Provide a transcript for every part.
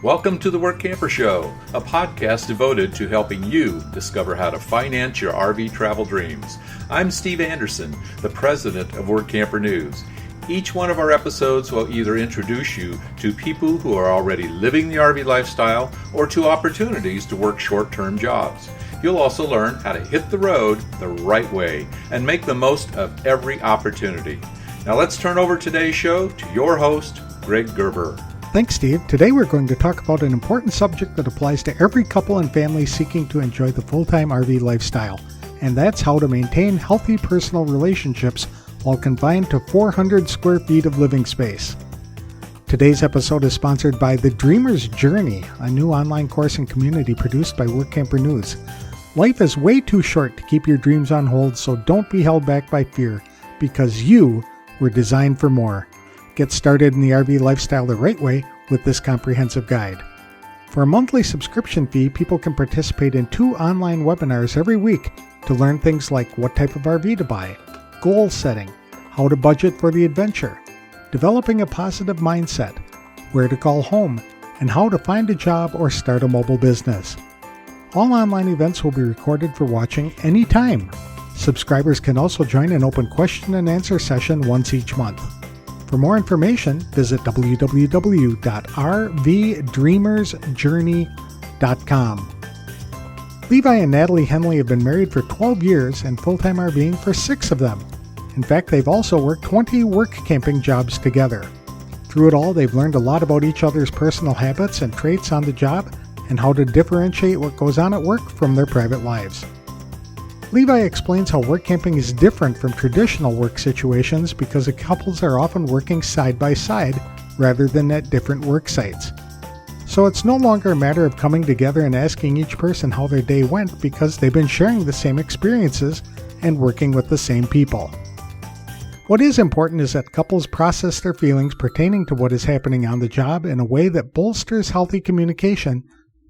Welcome to the Workamper Show, a podcast devoted to helping you discover how to finance your RV travel dreams. I'm Steve Anderson, the president of Workamper News. Each one of our episodes will either introduce you to people who are already living the RV lifestyle or to opportunities to work short-term jobs. You'll also learn how to hit the road the right way and make the most of every opportunity. Now let's turn over today's show to your host, Greg Gerber. Thanks, Steve. Today we're going to talk about an important subject that applies to every couple and family seeking to enjoy the full-time RV lifestyle, and that's how to maintain healthy personal relationships while confined to 400 square feet of living space. Today's episode is sponsored by The Dreamer's Journey, a new online course and community produced by Workamper News. Life is way too short to keep your dreams on hold, so don't be held back by fear, because you were designed for more. Get started in the RV lifestyle the right way with this comprehensive guide. For a monthly subscription fee, people can participate in 2 online webinars every week to learn things like what type of RV to buy, goal setting, how to budget for the adventure, developing a positive mindset, where to call home, and how to find a job or start a mobile business. All online events will be recorded for watching anytime. Subscribers can also join an open question and answer session once each month. For more information, visit www.rvdreamersjourney.com. Levi and Natalie Henley have been married for 12 years and full-time RVing for 6 of them. In fact, they've also worked 20 work camping jobs together. Through it all, they've learned a lot about each other's personal habits and traits on the job and how to differentiate what goes on at work from their private lives. Levi explains how work camping is different from traditional work situations because the couples are often working side by side rather than at different work sites. So it's no longer a matter of coming together and asking each person how their day went because they've been sharing the same experiences and working with the same people. What is important is that couples process their feelings pertaining to what is happening on the job in a way that bolsters healthy communication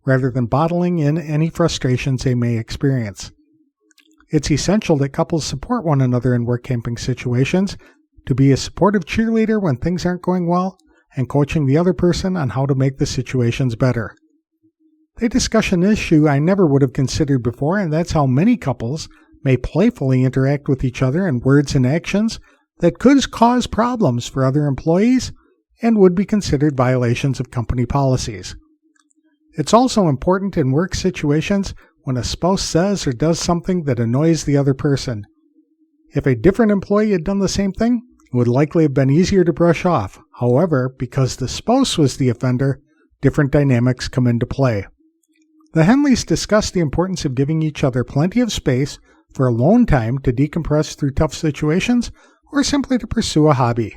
rather than bottling in any frustrations they may experience. It's essential that couples support one another in work camping situations, to be a supportive cheerleader when things aren't going well, and coaching the other person on how to make the situations better. They discuss an issue I never would have considered before, and that's how many couples may playfully interact with each other in words and actions that could cause problems for other employees and would be considered violations of company policies. It's also important in work situations when a spouse says or does something that annoys the other person. If a different employee had done the same thing, it would likely have been easier to brush off. However, because the spouse was the offender, different dynamics come into play. The Henleys discussed the importance of giving each other plenty of space for alone time to decompress through tough situations or simply to pursue a hobby.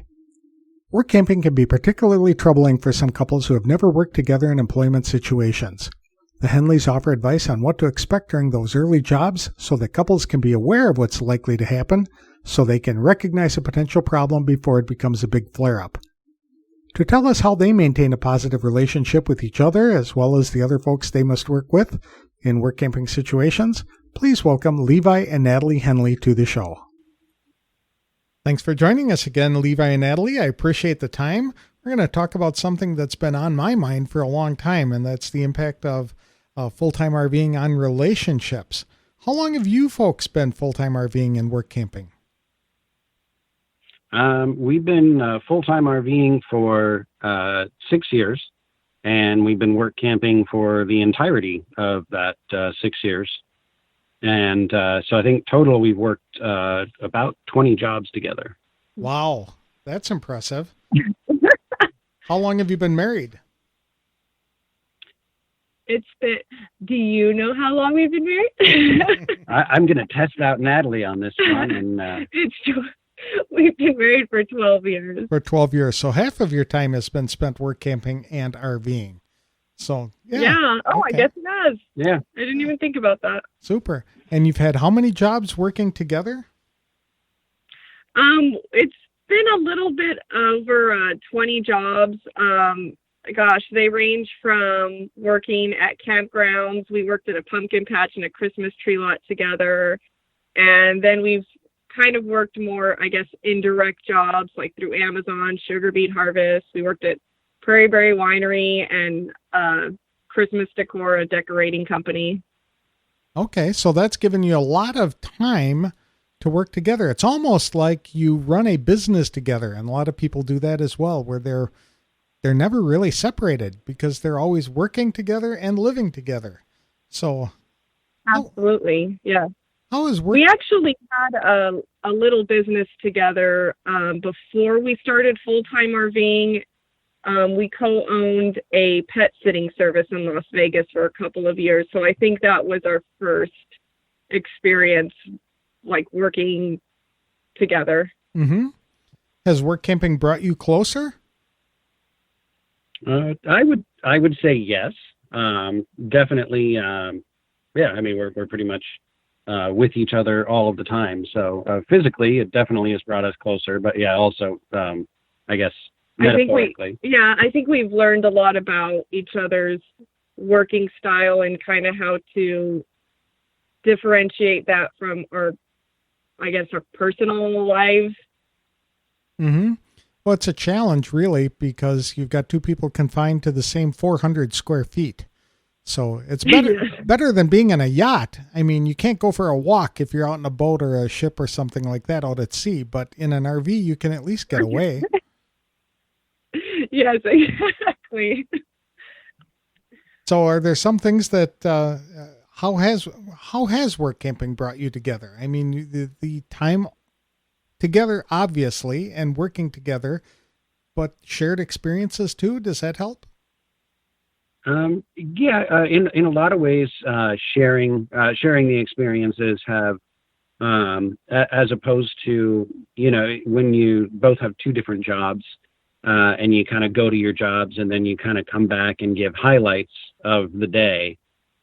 Work camping can be particularly troubling for some couples who have never worked together in employment situations. The Henleys offer advice on what to expect during those early jobs so that couples can be aware of what's likely to happen so they can recognize a potential problem before it becomes a big flare-up. To tell us how they maintain a positive relationship with each other as well as the other folks they must work with in work camping situations, please welcome Levi and Natalie Henley to the show. Thanks for joining us again, Levi and Natalie. I appreciate the time. We're going to talk about something that's been on my mind for a long time, and that's the impact of full-time RVing on relationships. How long have you folks been full-time RVing and work camping? We've been full-time RVing for 6 years, and we've been work camping for the entirety of that 6 years. And so I think total we've worked about 20 jobs together. Wow, that's impressive. How long have you been married? Do you know how long we've been married? I'm going to test out Natalie on this one. And we've been married for 12 years. For 12 years. So half of your time has been spent work camping and RVing. So, yeah. Oh, okay. I guess it has. Yeah. I didn't even think about that. Super. And you've had how many jobs working together? It's been a little bit over 20 jobs. They range from working at campgrounds. We worked at a pumpkin patch and a Christmas tree lot together. And then we've kind of worked more, indirect jobs like through Amazon, sugar beet harvest. We worked at Prairie Berry Winery and Christmas Decor, a decorating company. Okay, so that's given you a lot of time to work together. It's almost like you run a business together, and a lot of people do that as well, where they're never really separated because they're always working together and living together. So Absolutely, yeah. How is work? We actually had a little business together before we started full-time RVing. We co-owned a pet sitting service in Las Vegas for a couple of years. So I think that was our first experience, like working together. Mm-hmm. Has work camping brought you closer? I would say yes. Definitely. Yeah. I mean, we're pretty much with each other all of the time. So physically, it definitely has brought us closer. But yeah, also, I guess. I think we've learned a lot about each other's working style and kind of how to differentiate that from our personal lives. Mm-hmm. Well, it's a challenge, really, because you've got two people confined to the same 400 square feet. So it's better than being in a yacht. I mean, you can't go for a walk if you're out in a boat or a ship or something like that out at sea. But in an RV, you can at least get away. Yes, exactly. So are there some things that, how has work camping brought you together? I mean, the time together, obviously, and working together, but shared experiences too. Does that help? In a lot of ways, sharing the experiences have, as opposed to, when you both have two different jobs, and you kind of go to your jobs and then you kind of come back and give highlights of the day,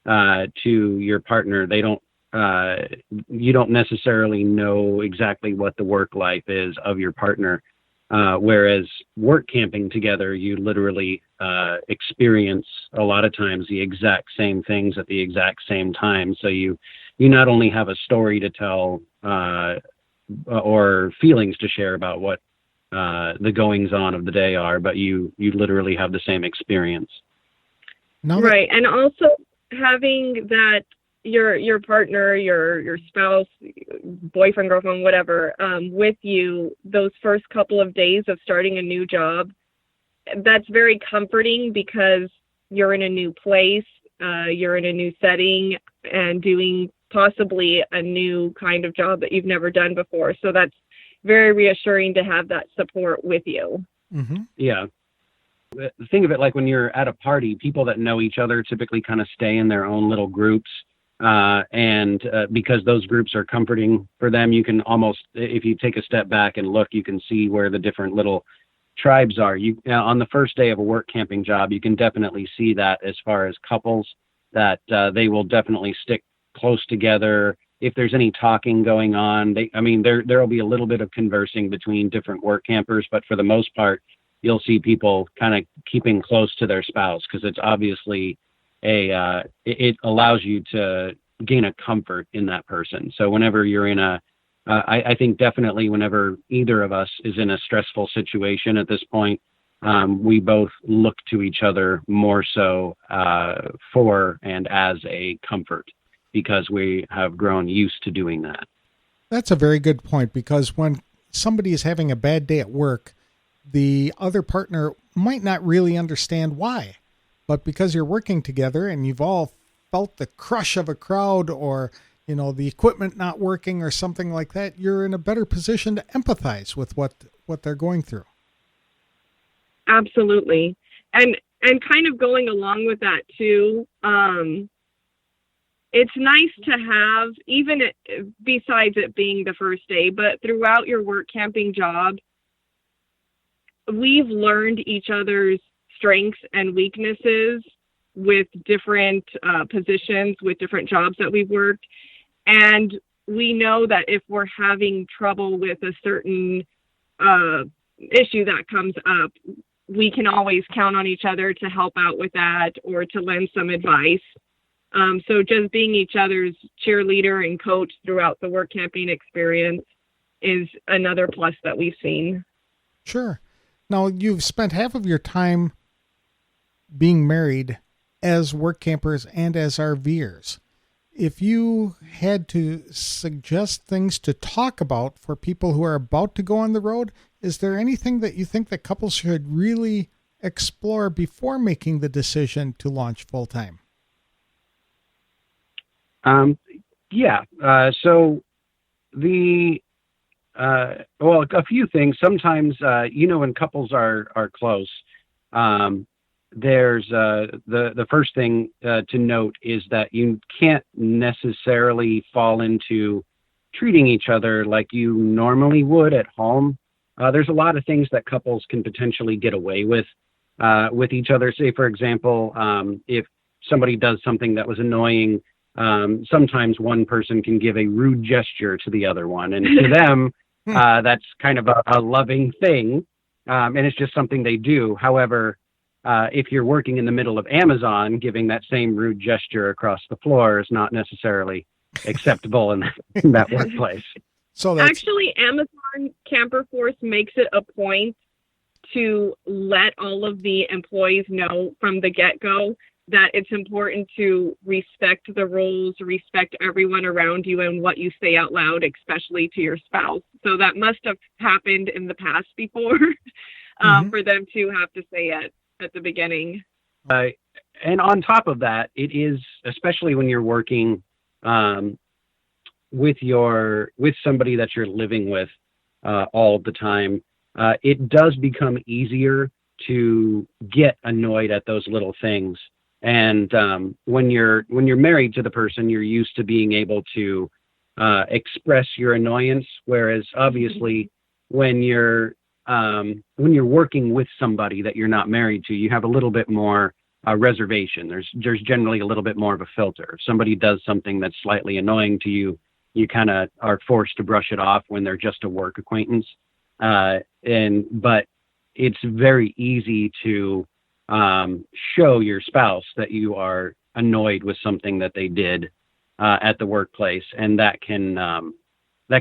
to your partner. You don't necessarily know exactly what the work life is of your partner. Whereas work camping together, you literally experience a lot of times the exact same things at the exact same time. So you not only have a story to tell or feelings to share about what the goings on of the day are, but you literally have the same experience. Right, and also having that your partner, your spouse, boyfriend, girlfriend, whatever, with you those first couple of days of starting a new job, that's very comforting because you're in a new place, you're in a new setting, and doing possibly a new kind of job that you've never done before. So that's very reassuring to have that support with you. Mm-hmm. Yeah. Think of it like when you're at a party, people that know each other typically kind of stay in their own little groups. And because those groups are comforting for them, you can almost, if you take a step back and look, you can see where the different little tribes are. On the first day of a work camping job, you can definitely see that as far as couples, that they will definitely stick close together. If there's any talking going on, there'll be a little bit of conversing between different work campers, but for the most part, you'll see people kind of keeping close to their spouse because it's obviously it allows you to gain a comfort in that person. So whenever you're in I think definitely whenever either of us is in a stressful situation at this point, we both look to each other more so for and as a comfort because we have grown used to doing that. That's a very good point, because when somebody is having a bad day at work, the other partner might not really understand why. But because you're working together and you've all felt the crush of a crowd or, the equipment not working or something like that, you're in a better position to empathize with what they're going through. Absolutely. And kind of going along with that too, it's nice to have, even besides it being the first day, but throughout your work camping job, we've learned each other's strengths and weaknesses with different positions, with different jobs that we've worked. And we know that if we're having trouble with a certain issue that comes up, we can always count on each other to help out with that or to lend some advice. So just being each other's cheerleader and coach throughout the work camping experience is another plus that we've seen. Sure. Now, you've spent half of your time being married as work campers and as RVers. If you had to suggest things to talk about for people who are about to go on the road, is there anything that you think that couples should really explore before making the decision to launch full-time? So a few things. Sometimes, when couples are close, there's the first thing to note is that you can't necessarily fall into treating each other like you normally would at home. There's a lot of things that couples can potentially get away with each other. Say, for example, if somebody does something that was annoying, sometimes one person can give a rude gesture to the other one, and to them, that's kind of a loving thing, and it's just something they do. However, if you're working in the middle of Amazon, giving that same rude gesture across the floor is not necessarily acceptable in that workplace. So actually, Amazon Camper Force makes it a point to let all of the employees know from the get-go that it's important to respect the rules, respect everyone around you, and what you say out loud, especially to your spouse. So that must have happened in the past before for them to have to say it at the beginning. And on top of that, it is, especially when you're working with somebody that you're living with all the time, it does become easier to get annoyed at those little things. And when you're married to the person, you're used to being able to express your annoyance, whereas obviously when you're working with somebody that you're not married to, you have a little bit more reservation. There's generally a little bit more of a filter. If somebody does something that's slightly annoying to you, you kind of are forced to brush it off when they're just a work acquaintance. But it's very easy to show your spouse that you are annoyed with something that they did at the workplace, and that can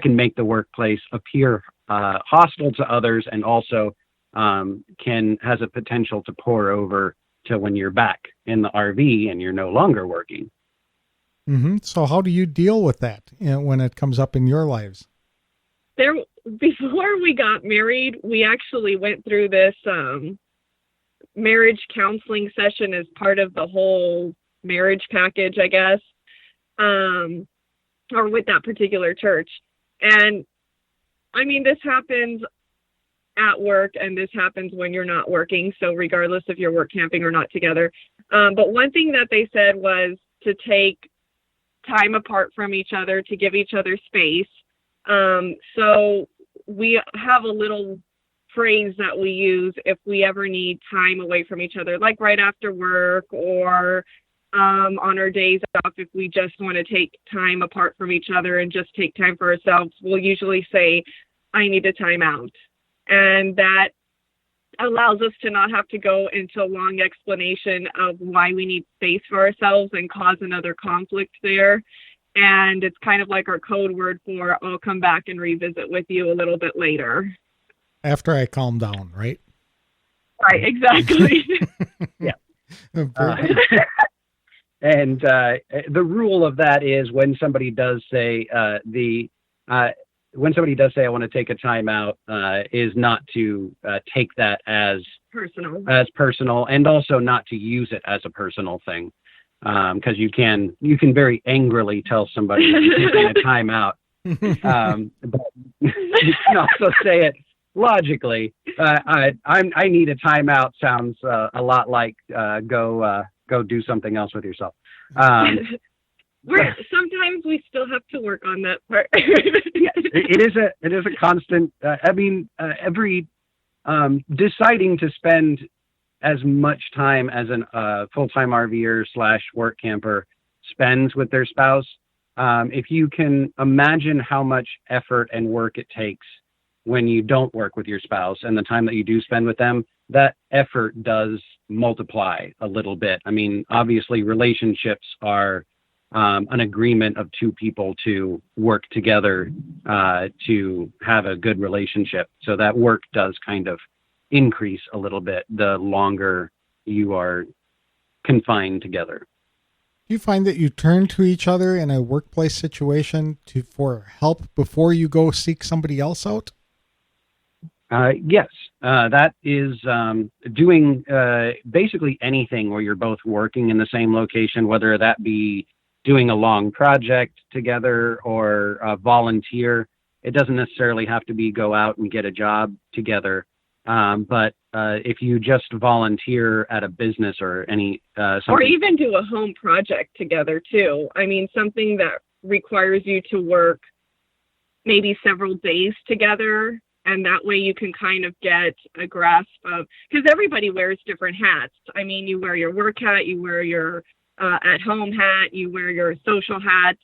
make the workplace appear hostile to others, and also has a potential to pour over to when you're back in the RV and you're no longer working. Mm-hmm. So how do you deal with that when it comes up in your lives? Before we got married, we actually went through this marriage counseling session as part of the whole marriage package, I guess, or with that particular church. And I mean, this happens at work, and this happens when you're not working. So regardless if you're work camping or not together. But one thing that they said was to take time apart from each other, to give each other space. So we have a little phrase that we use if we ever need time away from each other, like right after work or on our days off. If we just want to take time apart from each other and just take time for ourselves, we'll usually say, I need a time out. And that allows us to not have to go into a long explanation of why we need space for ourselves and cause another conflict there. And it's kind of like our code word for, I'll come back and revisit with you a little bit later. After I calm down, right? Right, exactly. Yeah. And the rule of that is when somebody does say I want to take a time out, is not to take that as personal, and also not to use it as a personal thing. Because you can very angrily tell somebody that you're taking a time out. But you can also say it logically. I need a time out sounds a lot like go do something else with yourself. Sometimes we still have to work on that part. It is a constant. Every deciding to spend as much time as a full-time RVer / work camper spends with their spouse. If you can imagine how much effort and work it takes when you don't work with your spouse and the time that you do spend with them, that effort does multiply a little bit. I mean, obviously relationships are an agreement of two people to work together to have a good relationship. So that work does kind of increase a little bit the longer you are confined together. Do you find that you turn to each other in a workplace situation for help before you go seek somebody else out? Yes, that is doing basically anything where you're both working in the same location, whether that be doing a long project together or volunteer. It doesn't necessarily have to be go out and get a job together. But if you just volunteer at a business or any something, or even do a home project together too. I mean, something that requires you to work maybe several days together, and that way you can kind of get a grasp of, because everybody wears different hats. I mean, you wear your work hat, you wear your at-home hat, you wear your social hat.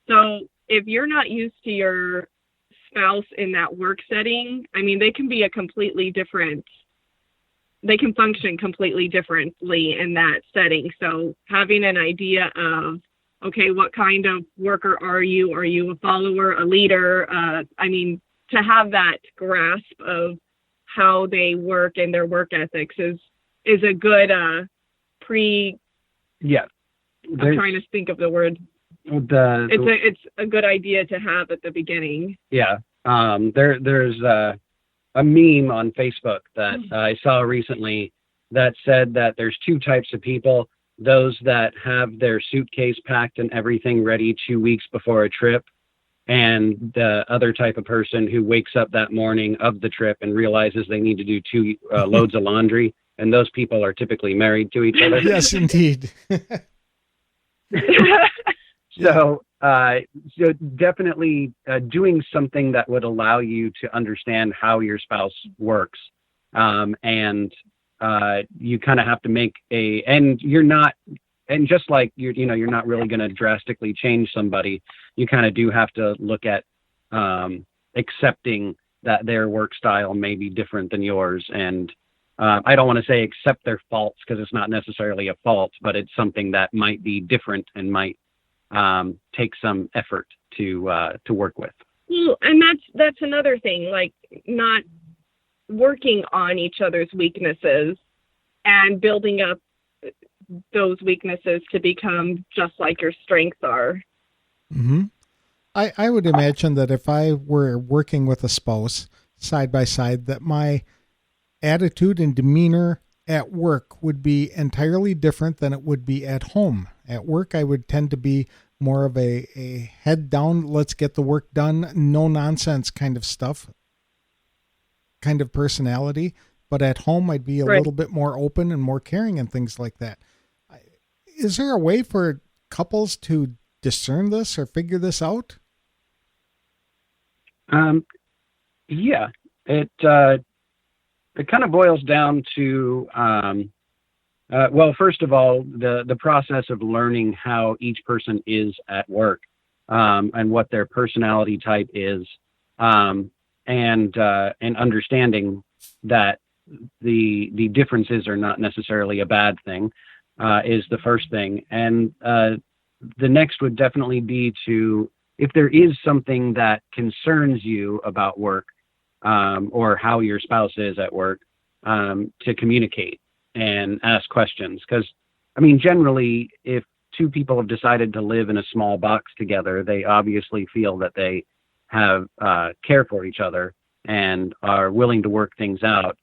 So if you're not used to your spouse in that work setting, I mean, they can function completely differently in that setting. So having an idea of, okay, what kind of worker are you? Are you a follower, a leader? I mean, to have that grasp of how they work and their work ethics is a good Yeah. I'm trying to think of the word. It's a good idea to have at the beginning. Yeah. There's a meme on Facebook that I saw recently that said that there's two types of people: those that have their suitcase packed and everything ready 2 weeks before a trip, and the other type of person who wakes up that morning of the trip and realizes they need to do 2 loads of laundry. And those people are typically married to each other. Yes, indeed. So definitely doing something that would allow you to understand how your spouse works. And you kind of have to make and just like you're not really going to drastically change somebody. You kind of do have to look at accepting that their work style may be different than yours. And I don't want to say accept their faults, because it's not necessarily a fault, but it's something that might be different and might take some effort to work with. Well, and that's another thing, like not working on each other's weaknesses and building up those weaknesses to become just like your strengths are. Mm-hmm. I would imagine that if I were working with a spouse side by side, that my attitude and demeanor at work would be entirely different than it would be at home. At work, I would tend to be more of a head down, let's get the work done, no nonsense kind of stuff, kind of personality. But at home, I'd be a little bit more open and more caring and things like that. Is there a way for couples to discern this or figure this out? Yeah, it kind of boils down to, well, first of all, the process of learning how each person is at work, and what their personality type is, and understanding that the differences are not necessarily a bad thing, is the first thing. And the next would definitely be to, if there is something that concerns you about work, or how your spouse is at work, to communicate and ask questions. Because, I mean, generally, if two people have decided to live in a small box together, they obviously feel that they have care for each other and are willing to work things out.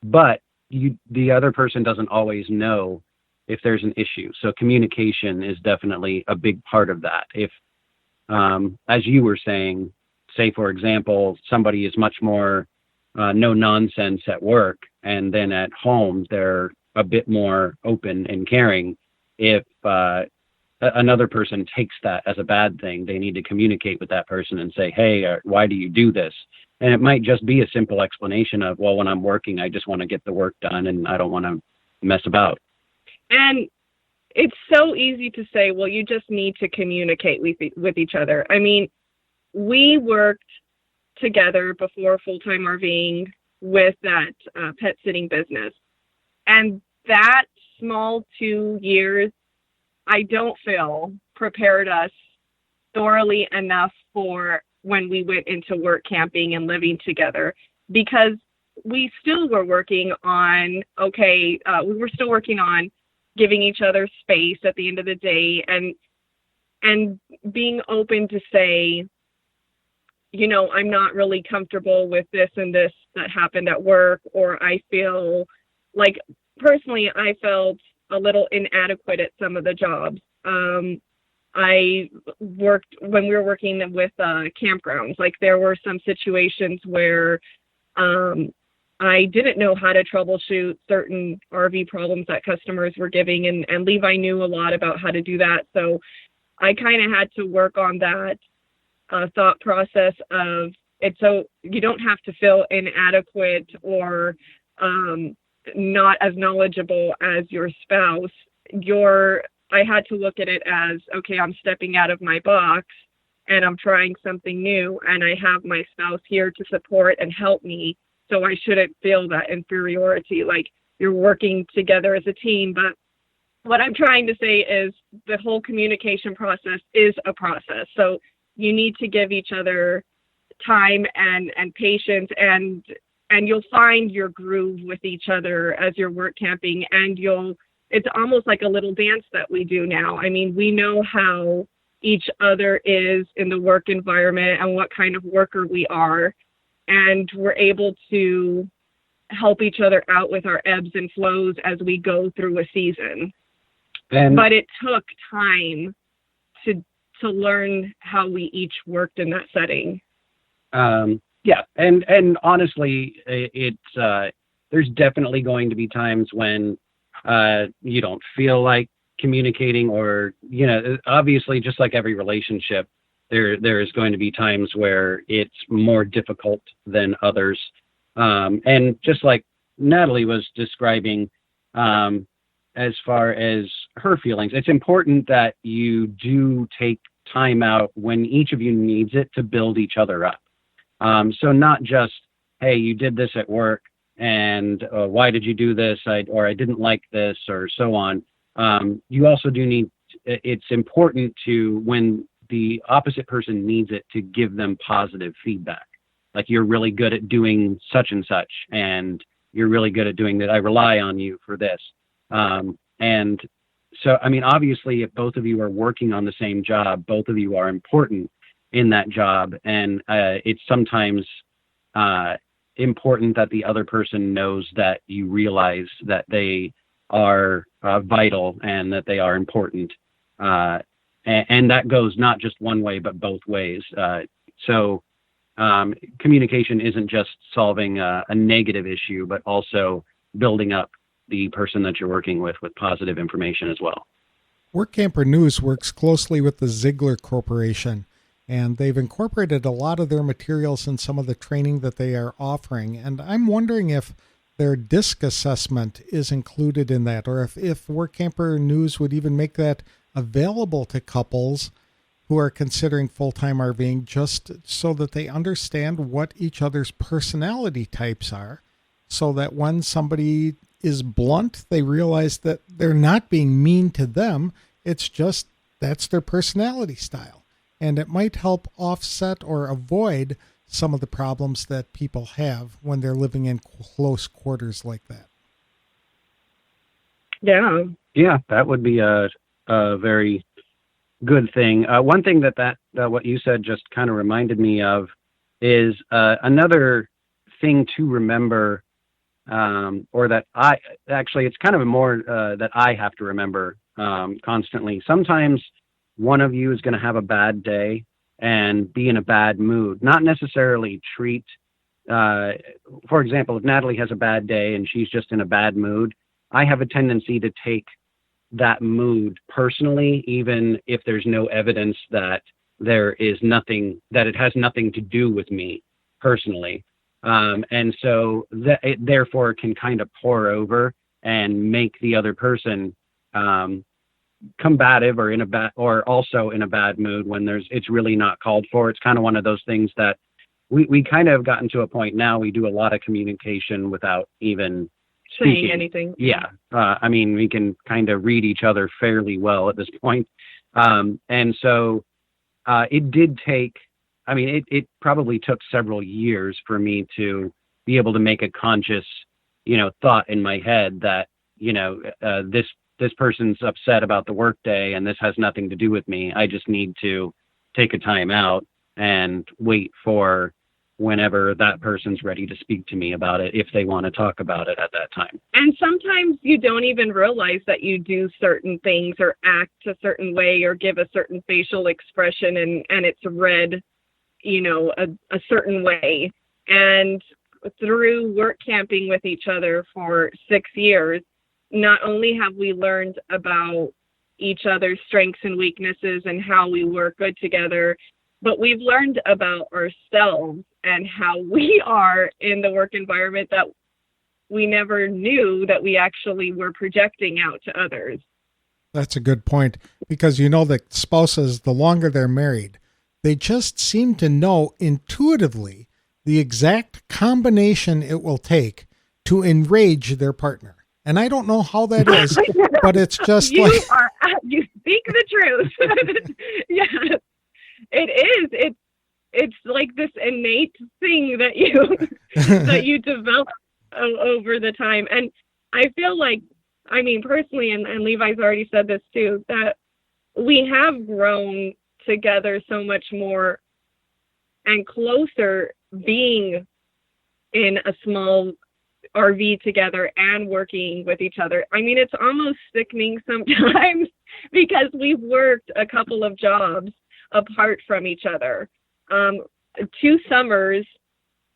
But the other person doesn't always know if there's an issue. So communication is definitely a big part of that. If, as you were saying, say, for example, somebody is much more no nonsense at work, and then at home they're a bit more open and caring. If another person takes that as a bad thing, they need to communicate with that person and say, hey, why do you do this? And it might just be a simple explanation of, well, when I'm working, I just want to get the work done and I don't want to mess about. And it's so easy to say, well, you just need to communicate with each other. I mean, we worked together before full-time RVing with that pet sitting business. And that small 2 years, I don't feel prepared us thoroughly enough for when we went into work camping and living together, because we still were working on, giving each other space at the end of the day, and being open to say, you know, I'm not really comfortable with this and this that happened at work, or I feel like, personally, I felt a little inadequate at some of the jobs. I worked, when we were working with campgrounds, like there were some situations where I didn't know how to troubleshoot certain RV problems that customers were giving, and Levi knew a lot about how to do that. So I kind of had to work on that thought process of it. So you don't have to feel inadequate or not as knowledgeable as your spouse. I had to look at it as, okay, I'm stepping out of my box and I'm trying something new, and I have my spouse here to support and help me. So I shouldn't feel that inferiority, like you're working together as a team. But what I'm trying to say is the whole communication process is a process. So you need to give each other time and patience, and you'll find your groove with each other as you're work camping, and it's almost like a little dance that we do now. I mean, we know how each other is in the work environment and what kind of worker we are, and we're able to help each other out with our ebbs and flows as we go through a season. But it took time to learn how we each worked in that setting. Yeah, and honestly, there's definitely going to be times when you don't feel like communicating, or, you know, obviously, just like every relationship, there is going to be times where it's more difficult than others. And just like Natalie was describing, as far as her feelings, it's important that you do take time out when each of you needs it to build each other up. So not just, hey, you did this at work, and why did you do this? I didn't like this, or so on. You also do need, it's important to, when the opposite person needs it, to give them positive feedback. Like, you're really good at doing such and such, and you're really good at doing that. I rely on you for this. And so, I mean, obviously, if both of you are working on the same job, both of you are important in that job. And it's sometimes important that the other person knows that you realize that they are vital and that they are important. And that goes not just one way, but both ways. So communication isn't just solving a negative issue, but also building up the person that you're working with positive information as well. Workamper News works closely with the Ziegler Corporation, and they've incorporated a lot of their materials in some of the training that they are offering. And I'm wondering if their DISC assessment is included in that, or if Workamper News would even make that available to couples who are considering full-time RVing, just so that they understand what each other's personality types are, so that when somebody is blunt, they realize that they're not being mean to them. It's just that's their personality style. And it might help offset or avoid some of the problems that people have when they're living in close quarters like that. Yeah. Yeah, that would be a very good thing. One thing that what you said just kind of reminded me of is another thing to remember, or that it's kind of more that I have to remember constantly. Sometimes one of you is going to have a bad day and be in a bad mood, not necessarily treat, for example, if Natalie has a bad day and she's just in a bad mood, I have a tendency to take that mood personally, even if there's no evidence that it has nothing to do with me personally. And so it therefore can kind of pour over and make the other person combative, or also in a bad mood when it's really not called for. It's kind of one of those things that we kind of have gotten to a point now. We do a lot of communication without even saying anything. Yeah. I mean, we can kind of read each other fairly well at this point. And so it did take, I mean, it probably took several years for me to be able to make a conscious, thought in my head that, this person's upset about the workday and this has nothing to do with me. I just need to take a time out and wait for whenever that person's ready to speak to me about it, if they want to talk about it at that time. And sometimes you don't even realize that you do certain things or act a certain way or give a certain facial expression, and it's read, a certain way. And through work camping with each other for 6 years, not only have we learned about each other's strengths and weaknesses and how we work good together, but we've learned about ourselves and how we are in the work environment that we never knew that we actually were projecting out to others. That's a good point, because that spouses, the longer they're married, they just seem to know intuitively the exact combination it will take to enrage their partner. And I don't know how that is, but it's just you speak the truth. Yes, it is. It's like this innate thing that you develop over the time. And I feel like, personally, and Levi's already said this too, that we have grown together so much more and closer being in a small RV together and working with each other. It's almost sickening sometimes because we've worked a couple of jobs apart from each other. 2 summers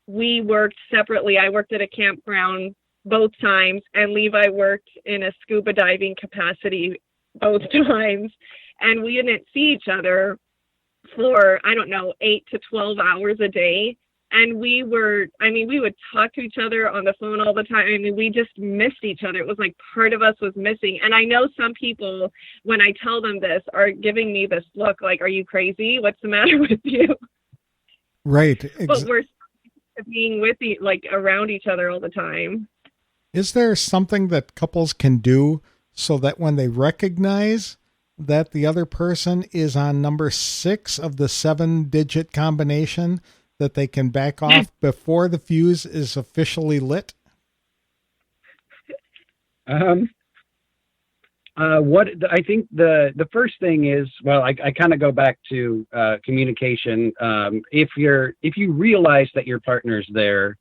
we worked separately. I worked at a campground both times, and Levi worked in a scuba diving capacity both times, and we didn't see each other for 8 to 12 hours a day. And we would talk to each other on the phone all the time. We just missed each other. It was like part of us was missing. And I know some people, when I tell them this, are giving me this look like, are you crazy? What's the matter with you? Right. But we're being around each other all the time. Is there something that couples can do so that when they recognize that the other person is on number 6 of the 7-digit combination, that they can back off before the fuse is officially lit? What I think the first thing is, I kind of go back to communication. If you realize that your partner's there,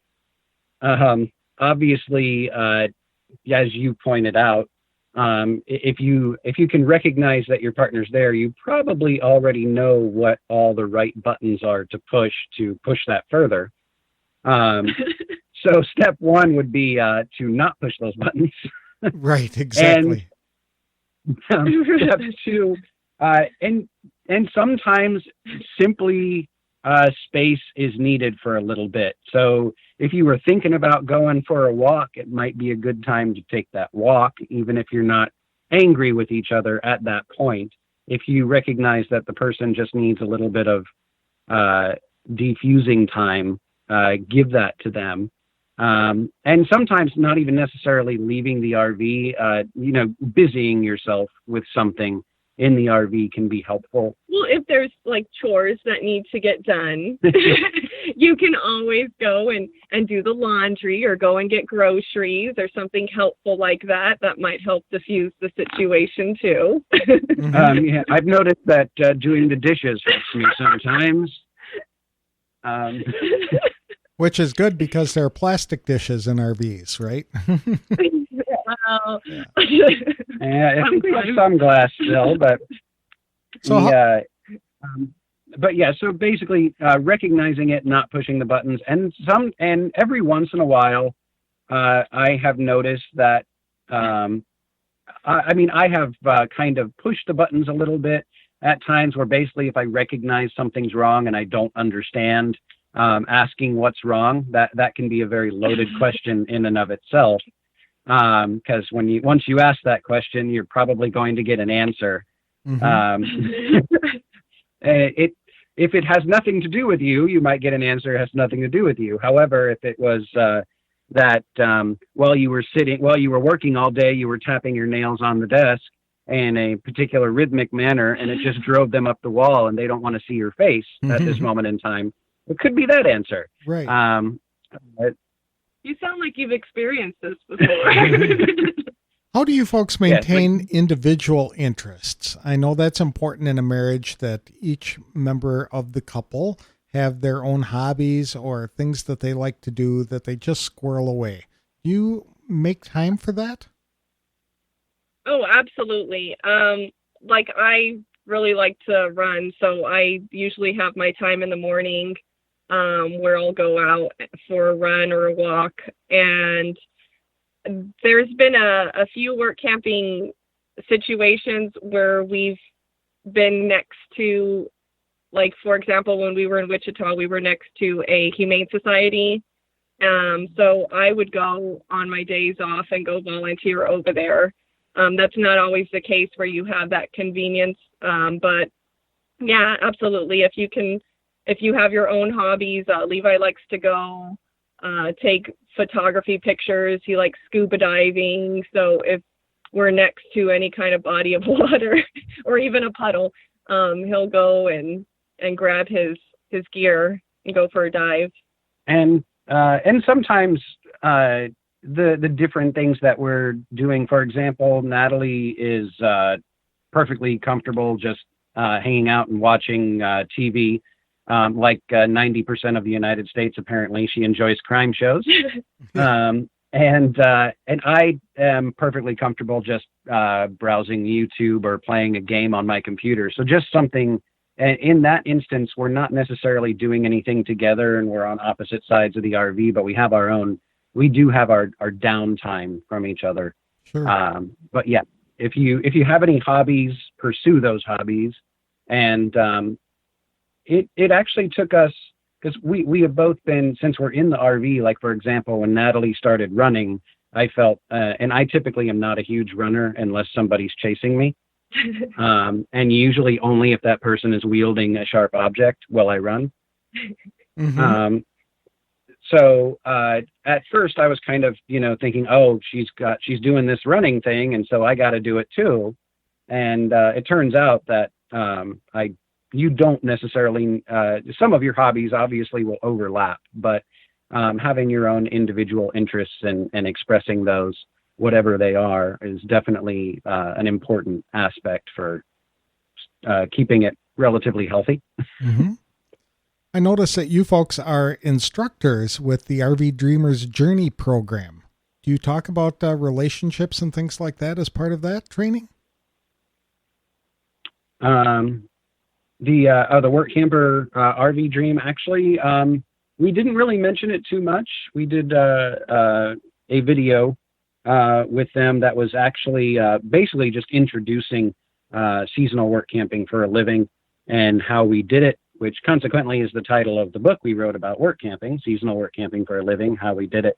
obviously, as you pointed out, if you can recognize that your partner's there, you probably already know what all the right buttons are to push that further. So step 1 would be to not push those buttons. Right, exactly. And step 2, and sometimes simply space is needed for a little bit. So if you were thinking about going for a walk, it might be a good time to take that walk, even if you're not angry with each other at that point. If you recognize that the person just needs a little bit of defusing time, give that to them. And sometimes not even necessarily leaving the RV, busying yourself with something in the RV can be helpful. Well, if there's chores that need to get done, you can always go and do the laundry or go and get groceries or something helpful like that. That might help diffuse the situation too. I've noticed that doing the dishes helps me sometimes. Which is good because there are plastic dishes in RVs, right? I think we have some glass still, but so so basically recognizing it, not pushing the buttons, and every once in a while, I have noticed that I have kind of pushed the buttons a little bit at times, where basically if I recognize something's wrong and I don't understand, asking what's wrong, that can be a very loaded question in and of itself. Because once you ask that question, you're probably going to get an answer. Mm-hmm. If it has nothing to do with you, you might get an answer. It has nothing to do with you. However, if it was that while you were working all day, you were tapping your nails on the desk in a particular rhythmic manner, and it just drove them up the wall, and they don't want to see your face at this moment in time, it could be that answer. Right. You sound like you've experienced this before. How do you folks maintain individual interests? I know that's important in a marriage, that each member of the couple have their own hobbies or things that they like to do that they just squirrel away. Do you make time for that? Oh, absolutely. Like I really like to run, so I usually have my time in the morning where I'll go out for a run or a walk. And there's been a few work camping situations where we've been next to, like, for example, when we were in Wichita, we were next to a humane society. So I would go on my days off and go volunteer over there. That's not always the case where you have that convenience. But yeah, absolutely. If you have your own hobbies, Levi likes to go take photography pictures. He likes scuba diving. So if we're next to any kind of body of water or even a puddle, he'll go and grab his gear and go for a dive. And sometimes the different things that we're doing, for example, Natalie is perfectly comfortable just hanging out and watching TV. Like 90% of the United States, apparently, she enjoys crime shows. And I am perfectly comfortable just browsing YouTube or playing a game on my computer. So just something, in that instance, we're not necessarily doing anything together and we're on opposite sides of the RV, but we do have our downtime from each other. Sure. But yeah, if you have any hobbies, pursue those hobbies. And it actually took us, because we have both been, since we're in the RV, like, for example, when Natalie started running, I felt, and I typically am not a huge runner unless somebody's chasing me. And usually only if that person is wielding a sharp object will I run. Mm-hmm. So at first I was kind of, thinking, oh, she's doing this running thing, and so I got to do it too. And it turns out that you don't necessarily, some of your hobbies obviously will overlap, but having your own individual interests and expressing those, whatever they are, is definitely an important aspect for keeping it relatively healthy. Mm-hmm. I notice that you folks are instructors with the RV Dreamers Journey program. Do you talk about relationships and things like that as part of that training? The Workamper RV Dream, actually, we didn't really mention it too much. We did a video with them that was actually basically just introducing seasonal work camping for a living and how we did it, which consequently is the title of the book we wrote about work camping, Seasonal Work Camping for a Living, how we did it.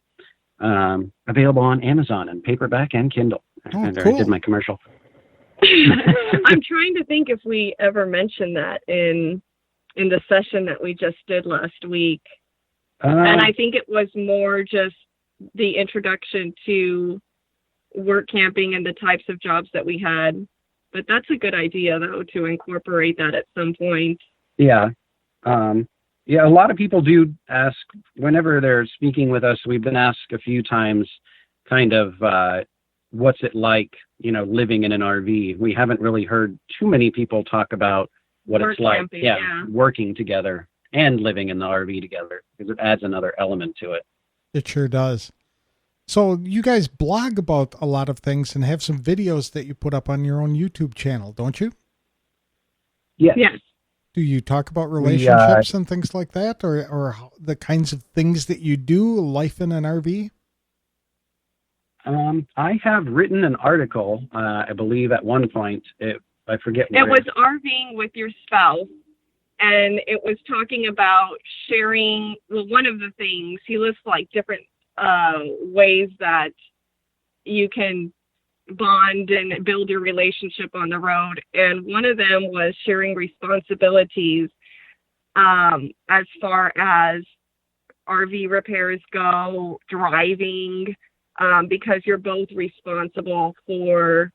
Available on Amazon and paperback and Kindle. Oh, and cool. I did my commercial. I'm trying to think if we ever mentioned that in the session that we just did last week. And I think it was more just the introduction to work camping and the types of jobs that we had. But that's a good idea, though, to incorporate that at some point. Yeah. Yeah, a lot of people do ask, whenever they're speaking with us, we've been asked a few times kind of what's it like, living in an RV. We haven't really heard too many people talk about what Work it's like, camping, yeah, working together and living in the RV together, because it adds another element to it. It sure does. So you guys blog about a lot of things and have some videos that you put up on your own YouTube channel, don't you? Yes. Yes. Do you talk about relationships and things like that, or the kinds of things that you do, life in an RV? I have written an article, I believe at one point, I forget where. It was RVing with your spouse, and it was talking about sharing, well, one of the things, he lists like different ways that you can bond and build your relationship on the road. And one of them was sharing responsibilities as far as RV repairs go, driving, because you're both responsible for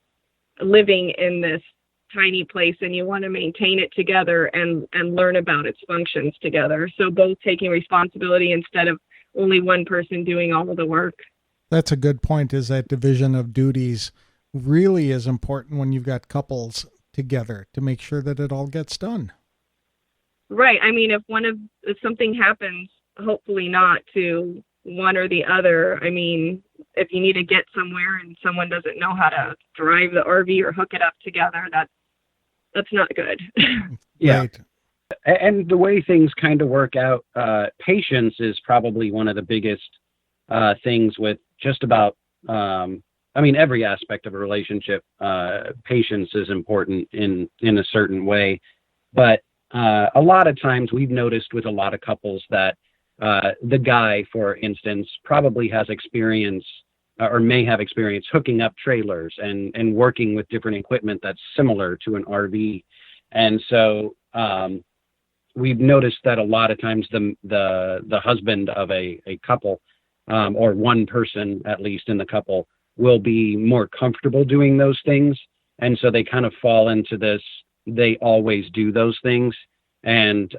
living in this tiny place and you want to maintain it together and learn about its functions together. So both taking responsibility instead of only one person doing all of the work. That's a good point, is that division of duties really is important when you've got couples together to make sure that it all gets done. Right. I mean, if something happens, hopefully not to one or the other. I mean, if you need to get somewhere and someone doesn't know how to drive the RV or hook it up together, that's not good. Yeah. Right. And the way things kind of work out, patience is probably one of the biggest things with just about, every aspect of a relationship. Patience is important in a certain way. But a lot of times we've noticed with a lot of couples that the guy, for instance, probably has experience or may have experience hooking up trailers and working with different equipment that's similar to an RV. And so we've noticed that a lot of times the husband of a couple, or one person at least in the couple, will be more comfortable doing those things. And so they kind of fall into this, they always do those things. And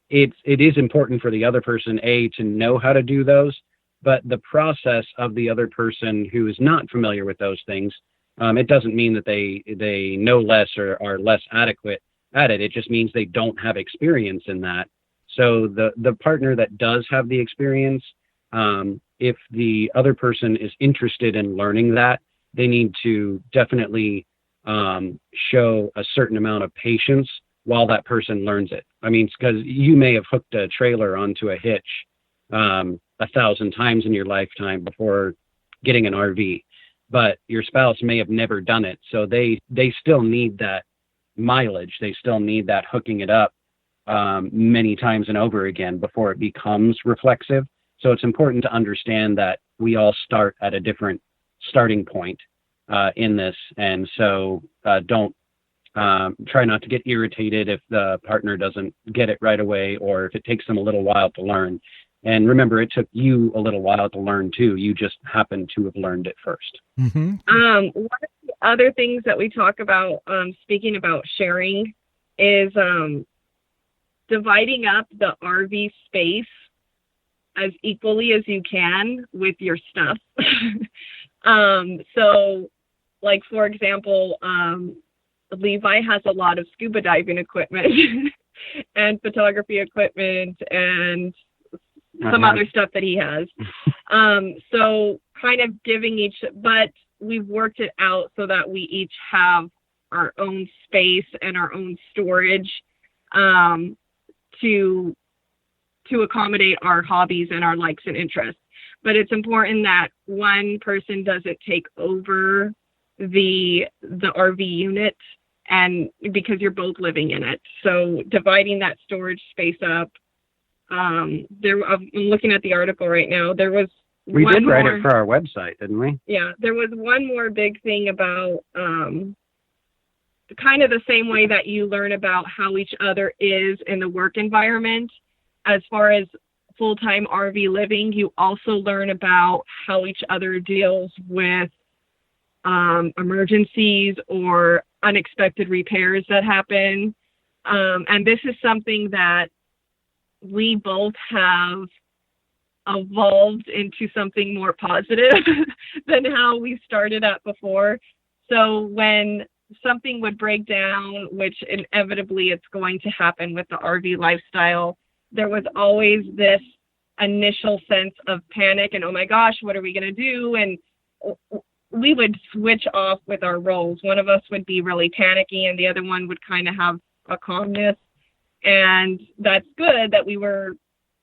it is important for the other person, to know how to do those, but the process of the other person who is not familiar with those things, it doesn't mean that they know less or are less adequate at it. It just means they don't have experience in that. So the partner that does have the experience, if the other person is interested in learning that, they need to definitely show a certain amount of patience while that person learns it. I mean, because you may have hooked a trailer onto a hitch 1,000 times in your lifetime before getting an RV, but your spouse may have never done it. So they still need that mileage. They still need that hooking it up many times and over again before it becomes reflexive. So it's important to understand that we all start at a different starting point in this. And so don't try not to get irritated if the partner doesn't get it right away, or if it takes them a little while to learn. And remember, it took you a little while to learn too. You just happened to have learned it first. Mm-hmm. One of the other things that we talk about, speaking about sharing, is dividing up the RV space as equally as you can with your stuff. So, like, for example, Levi has a lot of scuba diving equipment and photography equipment and some other stuff that he has. So kind of giving each, but we've worked it out so that we each have our own space and our own storage to accommodate our hobbies and our likes and interests. But it's important that one person doesn't take over the RV unit, and because you're both living in it. So dividing that storage space up. I'm looking at the article right now. We did write it for our website, didn't we? Yeah, there was one more big thing about kind of the same way that you learn about how each other is in the work environment. As far as full-time RV living, you also learn about how each other deals with emergencies or unexpected repairs that happen. And this is something that we both have evolved into something more positive than how we started out before. So when something would break down, which inevitably it's going to happen with the RV lifestyle, there was always this initial sense of panic and, oh my gosh, what are we going to do? And we would switch off with our roles. One of us would be really panicky and the other one would kind of have a calmness. And that's good that we were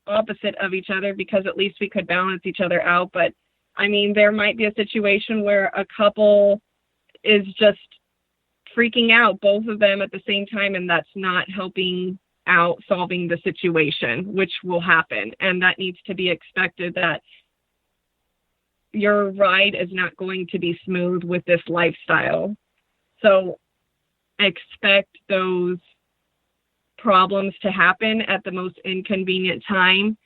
opposite of each other, because at least we could balance each other out. But I mean, there might be a situation where a couple is just freaking out, both of them at the same time, and that's not helping out solving the situation, which will happen. And that needs to be expected, that your ride is not going to be smooth with this lifestyle. So expect those problems to happen at the most inconvenient time,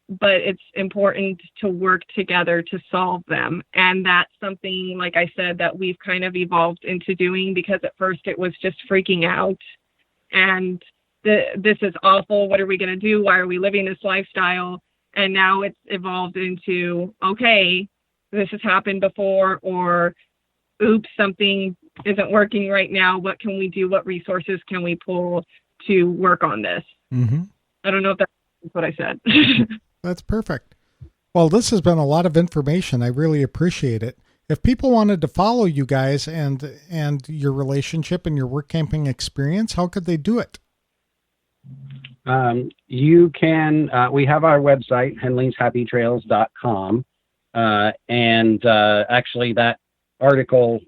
but it's important to work together to solve them. And that's something, like I said, that we've kind of evolved into doing, because at first it was just freaking out and this is awful. What are we going to do? Why are we living this lifestyle? And now it's evolved into, okay, this has happened before, or oops, something isn't working right now. What can we do? What resources can we pull to work on this? Mm-hmm. I don't know if that's what I said. That's perfect. Well, this has been a lot of information. I really appreciate it. If people wanted to follow you guys and your relationship and your work camping experience, how could they do it? You can, we have our website, henleyshappytrails.com. And actually that article,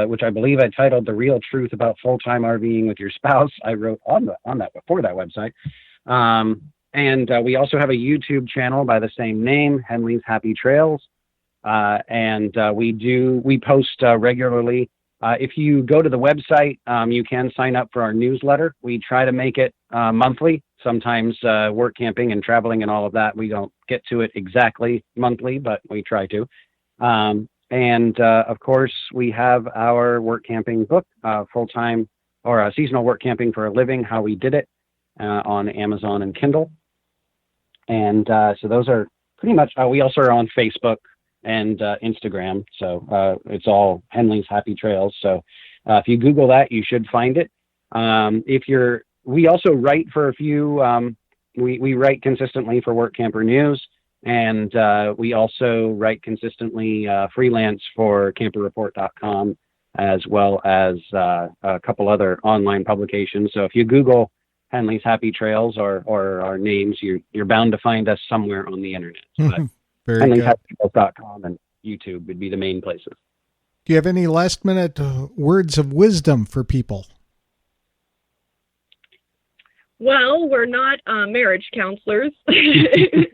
which I believe I titled "The Real Truth About Full-Time RVing with Your Spouse," I wrote on that before that website. And we also have a YouTube channel by the same name, Henley's Happy Trails. And we post regularly. If you go to the website, you can sign up for our newsletter. We try to make it monthly. Sometimes work camping and traveling and all of that, we don't get to it exactly monthly, but we try to. And of course, we have our work camping book, full-time or seasonal work camping for a living, how we did it, on Amazon and Kindle. And so those are pretty much, we also are on Facebook and Instagram. So it's all Henley's Happy Trails. So if you Google that, you should find it. We also write for a few, we write consistently for Workamper News, and we also write consistently freelance for camperreport.com, as well as a couple other online publications. So if you Google Henley's Happy Trails or our names, you're bound to find us somewhere on the internet. But henleyshappytrails.com and YouTube would be the main places. Do you have any last minute words of wisdom for people? Well, we're not marriage counselors in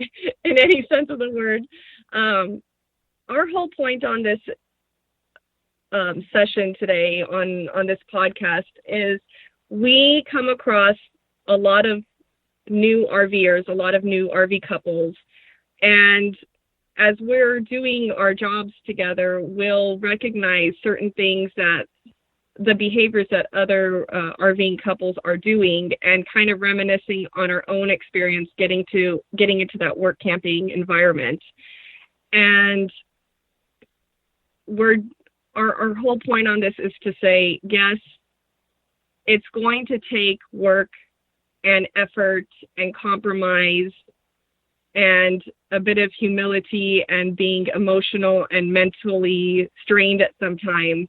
any sense of the word. Our whole point on this session today, on this podcast, is we come across a lot of new RVers, a lot of new RV couples, and as we're doing our jobs together, we'll recognize certain things, that the behaviors that other RVing couples are doing, and kind of reminiscing on our own experience getting into that work camping environment. And our whole point on this is to say, yes, it's going to take work and effort and compromise and a bit of humility and being emotional and mentally strained at some time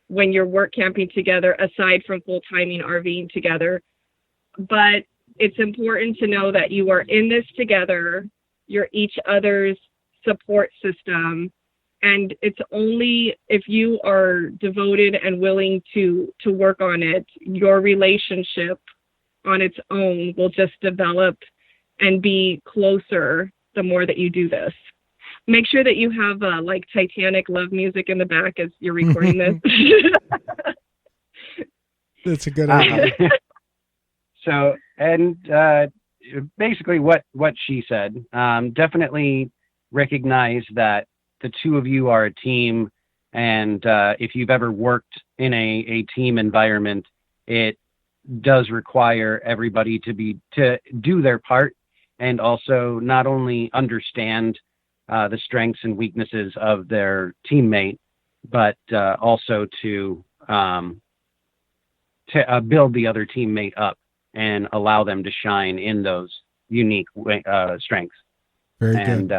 when you're work camping together, aside from full-timing RVing together. But it's important to know that you are in this together, you're each other's support system, and it's only if you are devoted and willing to work on it, your relationship on its own will just develop and be closer the more that you do this. Make sure that you have like Titanic love music in the back as you're recording this. That's a good idea. So, and basically what she said, definitely recognize that the two of you are a team. And if you've ever worked in a team environment, it does require everybody to do their part, and also not only understand the strengths and weaknesses of their teammate, but also to build the other teammate up and allow them to shine in those unique strengths. Very good.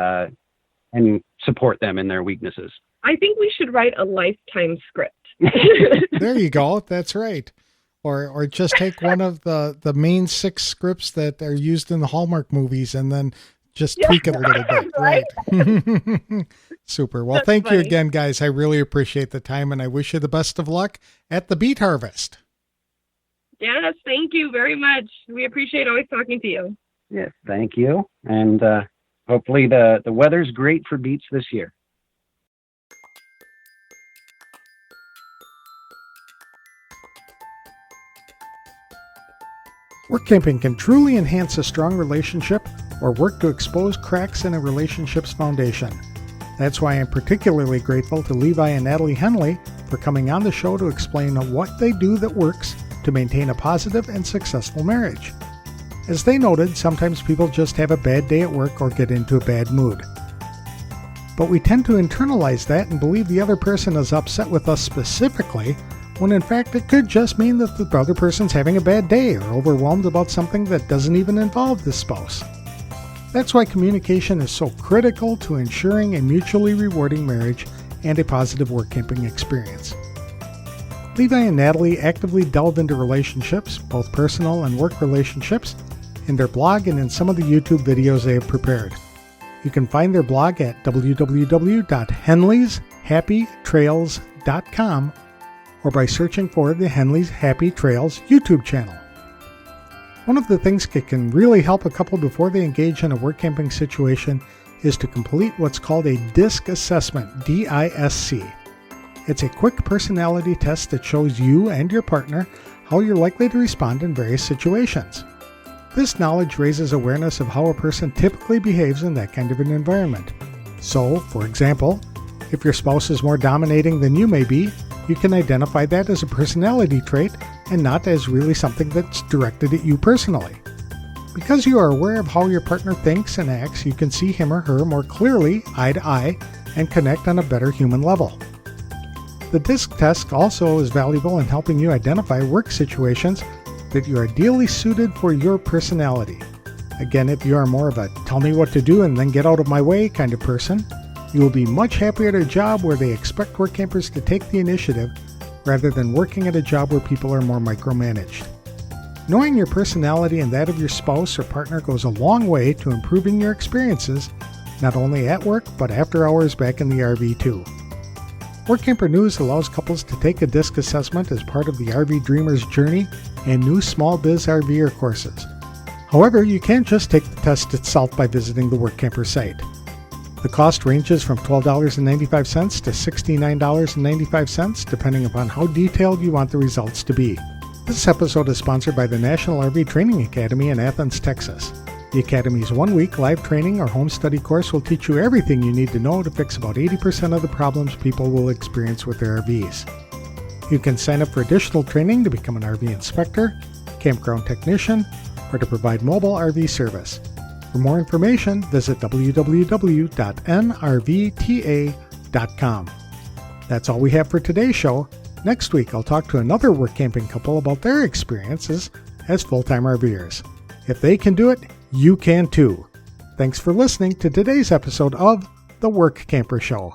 And support them in their weaknesses. I think we should write a lifetime script. There you go. That's right. Or just take one of the main 6 scripts that are used in the Hallmark movies and then just tweak it a little bit. Right. Super. Well, thank you again, guys. I really appreciate the time, and I wish you the best of luck at the beet harvest. Yes, thank you very much. We appreciate always talking to you. Yes, thank you. And hopefully the weather's great for beets this year. Work camping can truly enhance a strong relationship or work to expose cracks in a relationship's foundation. That's why I'm particularly grateful to Levi and Natalie Henley for coming on the show to explain what they do that works to maintain a positive and successful marriage. As they noted, sometimes people just have a bad day at work or get into a bad mood. But we tend to internalize that and believe the other person is upset with us specifically, when in fact it could just mean that the other person's having a bad day or overwhelmed about something that doesn't even involve the spouse. That's why communication is so critical to ensuring a mutually rewarding marriage and a positive work camping experience. Levi and Natalie actively delve into relationships, both personal and work relationships, in their blog and in some of the YouTube videos they have prepared. You can find their blog at www.henleyshappytrails.com or by searching for the Henley's Happy Trails YouTube channel. One of the things that can really help a couple before they engage in a work camping situation is to complete what's called a DISC assessment, D-I-S-C. It's a quick personality test that shows you and your partner how you're likely to respond in various situations. This knowledge raises awareness of how a person typically behaves in that kind of an environment. So, for example, if your spouse is more dominating than you may be, you can identify that as a personality trait and not as really something that's directed at you personally. Because you are aware of how your partner thinks and acts, you can see him or her more clearly, eye to eye, and connect on a better human level. The DISC test also is valuable in helping you identify work situations that you are ideally suited for your personality. Again, if you are more of a tell me what to do and then get out of my way kind of person, you will be much happier at a job where they expect work campers to take the initiative rather than working at a job where people are more micromanaged. Knowing your personality and that of your spouse or partner goes a long way to improving your experiences, not only at work but after hours back in the RV too. Workamper News allows couples to take a DISC assessment as part of the RV Dreamer's Journey and new Small Biz RVer courses. However, you can't just take the test itself by visiting the Workamper site. The cost ranges from $12.95 to $69.95, depending upon how detailed you want the results to be. This episode is sponsored by the National RV Training Academy in Athens, Texas. The Academy's one-week live training or home study course will teach you everything you need to know to fix about 80% of the problems people will experience with their RVs. You can sign up for additional training to become an RV inspector, campground technician, or to provide mobile RV service. For more information, visit www.nrvta.com. That's all we have for today's show. Next week, I'll talk to another work camping couple about their experiences as full-time RVers. If they can do it, you can too. Thanks for listening to today's episode of The Workamper Show.